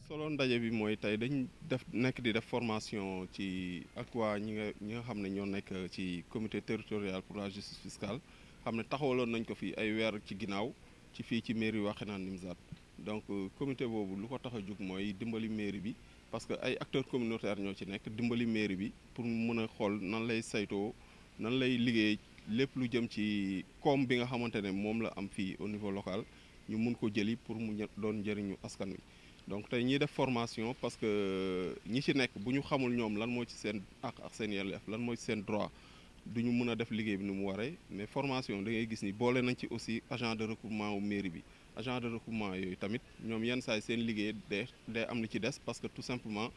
solo ndaje bi mooy tey dañ nekk di def formation ci ak waa ñi nga xam ne ñoo nekk ci comité territorial pour la justice fiscale xam ne taxawaloon nañ ko fi ay weer ci ginnaaw ci fii ci mairie Wakhinane Nimzatt donc comité boobu lu ko tax a jóg mooy dimbali mairie bi parce que ay acteurs communautaires ñoo ci nekk dimbali mairie bi pour mu mën a xool nan lay saytoo nan lay liggéey lépp lu jëm ci koom bi nga xamante ne moom la am fii au niveau local ñu mun ko jëli pour mu doon njëriñu askan wi. donc tey ñiy def formation parce que ñi ci nekk bu ñu xamul ñoom lan moo ci seen ak seen yelleef lan mooy ci seen droit du ñu mën a def liggéey bi ni mu waree mais formation da ngay gis ni boole nañ ci aussi agent de recouvrement wu mairie bi agent de recouvrement yooyu tamit ñoom yenn saa yi seen liggéey day am li ci des parce que tout simplement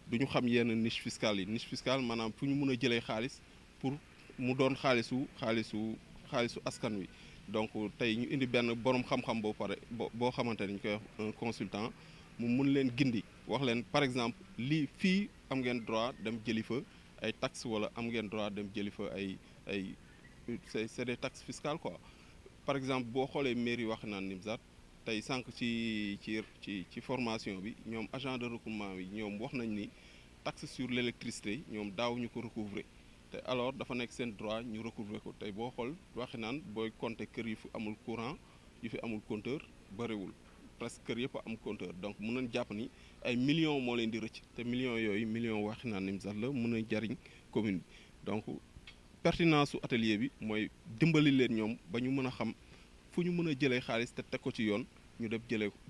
du ñu xam yenn niche fiscale yi niche fiscale maanaam fu ñu mën a jëlee xaalis pour mu doon xaalisu askan wi donc tey ñu indi benn borom xam-xam boo xamante ne ñu koy wax un consultant mu mun leen gindi wax leen par exemple lii fii am ngeen droit dem jëli fa ay taxes wala am ngeen droit dem jëli fa ay c'est des taxes fiscales quoi par exemple boo xoolee mairie Wakhinane Nimzatt tey sànq ci formation bi ñoom agent de recouvrement bi ñoom wax nañ ni taxe sur l'électricité ñoom daawuñu ko recouvrer te alors dafa nekk seen droit ñu recouvrer ko tey boo xool Wakhinane booy compter kër yu fi amul courant yu fi amul compteur bëriwul presque kër yëpp am compteur donc mun nañ jàpp ni ay millions moo leen di rëcc te millions yooyu millions Wakhinane Nimzatt la mën a jariñ commune bi donc pertinence su atelier bi mooy dimbali leen ñoom ba ñu mën a xam fu ñu mën a jëlee xaalis te teg ko ci yoon ñu def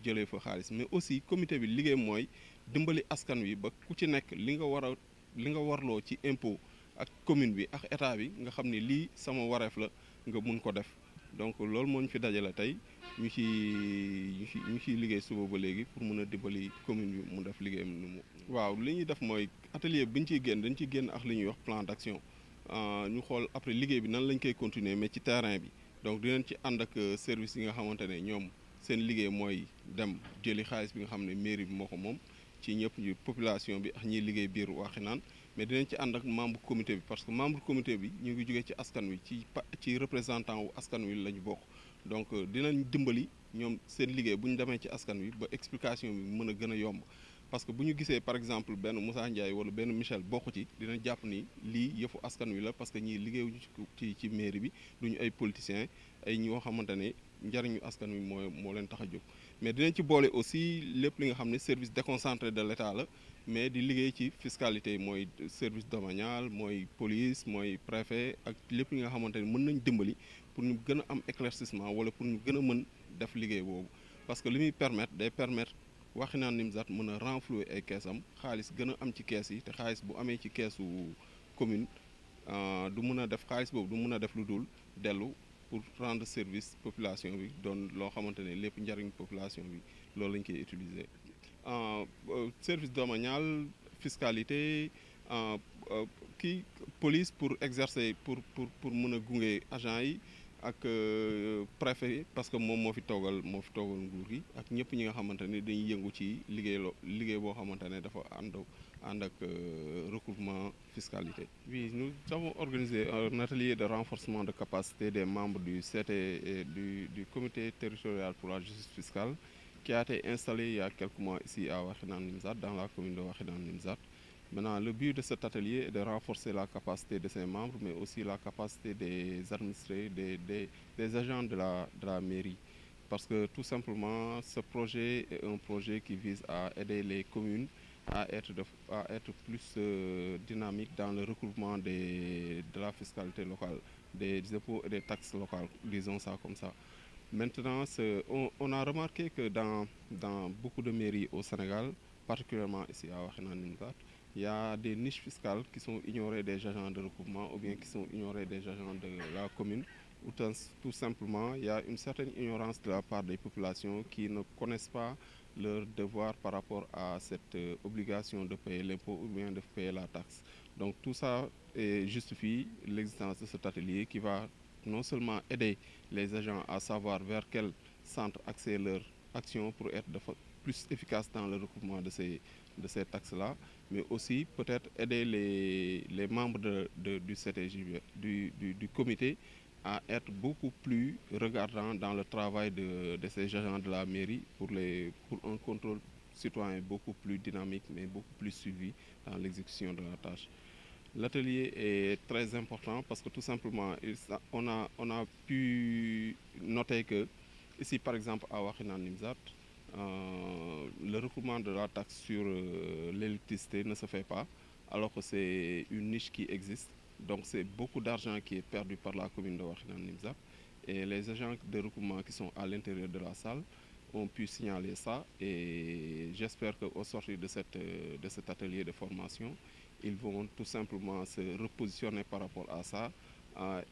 jëlee fa xaalis mais aussi comité bi liggéey mooy dimbali askan wi ba ku ci nekk li nga warloo ci impôt ak commune bi ak état bi nga xam ni lii sama wareef la nga mun ko def donc loolu moo ñu fi dajale tey ñu ciy liggéey suba ba léegi pour mun a dimbali commune bi mu def liggéeyam nu mu. waaw li ñuy def mooy atelier bi ñu ciy génn dañ ciy génn ak li ñuy wax plan d'action ñu xool après liggéey bi nan lañ koy continuer mais ci terrain bi donc dinañ ci ànd ak service yi nga xamante ne ñoom seen liggéey mooy dem jëli xaalis bi nga xam ne mairie bi moo ko moom ci ñëpp ñu population bi ak ñiy liggéey biir Wakhinane mais dinañ ci ànd ak membre comité bi parce que membre comité bi ñu ngi jógee ci askan wi ci représentant wu askan wi la ñu bokk donc dinañ dimbali ñoom seen liggéey bu ñu demee ci askan wi ba explication bi mën a gën a yomb parce que bu ñu gisee par exemple benn Moussa Ndiaye wala benn Michel bokk ci dina jàpp ni lii yëfu askan wi la parce que ñii liggéeyuñu ci mairie bi duñu ay politiciens ay ñoo xamante ne njariñu askan wi moo leen tax a jóg mais dinañ ci boole aussi lépp li nga xam ne service déconcentré de l'État la mais di liggéey ci fiscalité mooy service domanial mooy police mooy préfet ak lépp li nga xamante ne mën nañ dimbali pour ñu gën a am éclaircissement wala pour ñu gën a mën def liggéey boobu parce que li muy day permettre Wakhinane Nimzatt mën a renflouer ay keesam xaalis gën a am ci kees yi te xaalis bu amee ci keesu commune du mën a def xaalis boobu du mën a def lu dul dellu pour rendre service population bi doon loo xamante ne lépp njariñ population bi loolu lañ koy utiliser. Service domanial fiscalité kii police pour exercer pour mën a gunge agent yi ak préfet parce que moom moo fi toogal nguur gi ak ñëpp ñi nga xamante ne dañuy yëngu ci liggéey boo xamante ne dafa ànd ak recouvrement fiscalité. Oui, nous avons organisé un atelier de renforcement de capacité des membres du CT et du comité territorial pour la justice fiscale qui a été installé il y a quelques mois ici à Wakhinane Nimzatt, dans la commune de Wakhinane Nimzatt. Maintenant, le but de cet atelier est de renforcer la capacité de ses membres, mais aussi la capacité des administrés, des agents de la mairie. Parce que tout simplement, ce projet est un projet qui vise à aider les communes à être plus dynamiques dans le recouvrement de la fiscalité locale, des impôts et des taxes locales, disons ça comme ça. Maintenant, on a remarqué que dans beaucoup de mairies au Sénégal, particulièrement ici à Wakhinane Nimzatt, il y a des niches fiscales qui sont ignorées des agents de recouvrement ou bien qui sont ignorées des agents de la commune, ou tout simplement il y a une certaine ignorance de la part des populations qui ne connaissent pas leur devoir par rapport à cette obligation de payer l'impôt ou bien de payer la taxe. Donc tout ça justifie l'existence de cet atelier qui va non seulement aider les agents à savoir vers quel centre axer leur action pour être plus efficace dans le recouvrement de ces taxes-là, mais aussi peut-être aider les membres du CTJ, du comité à être beaucoup plus regardants dans le travail de ces agents de la mairie pour un contrôle citoyen beaucoup plus dynamique, mais beaucoup plus suivi dans l'exécution de la tâche. L'atelier est très important parce que tout simplement, on a pu noter que ici, par exemple, à Wakhinane Nimzatt, le recouvrement de la taxe sur l'électricité ne se fait pas, alors que c'est une niche qui existe. Donc c'est beaucoup d'argent qui est perdu par la commune de Wakhinane Nimzatt. Et les agents de recouvrement qui sont à l'intérieur de la salle ont pu signaler ça. Et j'espère qu'au sortir de cet atelier de formation, ils vont tout simplement se repositionner par rapport à ça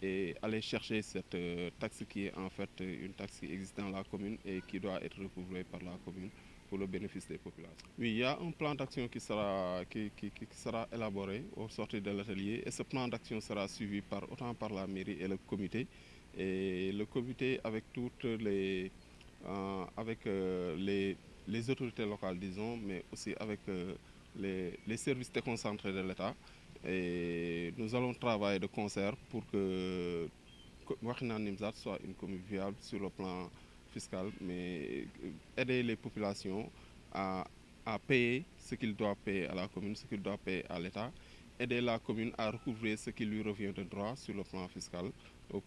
et aller chercher cette taxe qui est en fait une taxe qui existe dans la commune et qui doit être recouvrée par la commune pour le bénéfice des populations. Oui, il y a un plan d'action qui sera élaboré au sortir de l'atelier et ce plan d'action sera suivi autant par la mairie et le comité. Et le comité avec toutes les autorités locales, disons, mais aussi avec les services déconcentrés de l'État. Et nous allons travailler de concert pour que Wakhinane Nimzatt soit une commune viable sur le plan fiscal, mais aider les populations à, à payer ce qu'ils doivent payer à la commune, ce qu'ils doivent payer à l'État, aider la commune à recouvrer ce qui lui revient de droit sur le plan fiscal, au,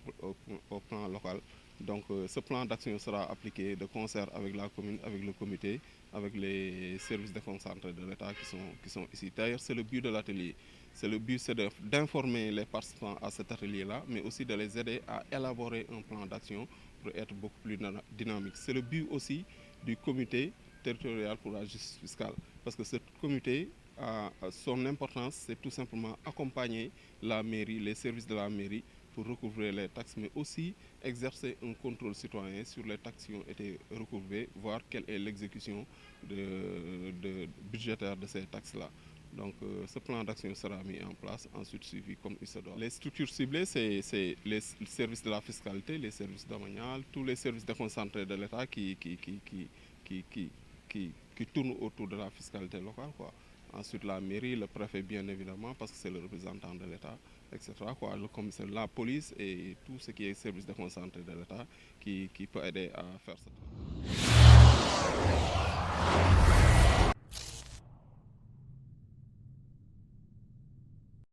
au plan local. Donc ce plan d'action sera appliqué de concert avec la commune, avec le comité, avec les services déconcentrés de l'État qui sont ici. D'ailleurs, c'est le but de l'atelier. C'est le but, c'est d'informer les participants à cet atelier-là, mais aussi de les aider à élaborer un plan d'action pour être beaucoup plus dynamique. C'est le but aussi du comité territorial pour la justice fiscale, parce que ce comité son importance, c'est tout simplement accompagner la mairie, les services de la mairie pour recouvrer les taxes, mais aussi exercer un contrôle citoyen sur les taxes qui ont été recouvrées, voir quelle est l'exécution budgétaire de ces taxes-là. Donc ce plan d'action sera mis en place, ensuite suivi comme il se doit. Les structures ciblées, c'est les services de la fiscalité, les services domaniales, tous les services déconcentrés de l'État qui tournent autour de la fiscalité locale, quoi. Ensuite, la mairie, le préfet, bien évidemment, parce que c'est le représentant de l'État, etc. Quoi. Le commissaire, la police et tout ce qui est service déconcentré de l'État qui peut aider à faire ça.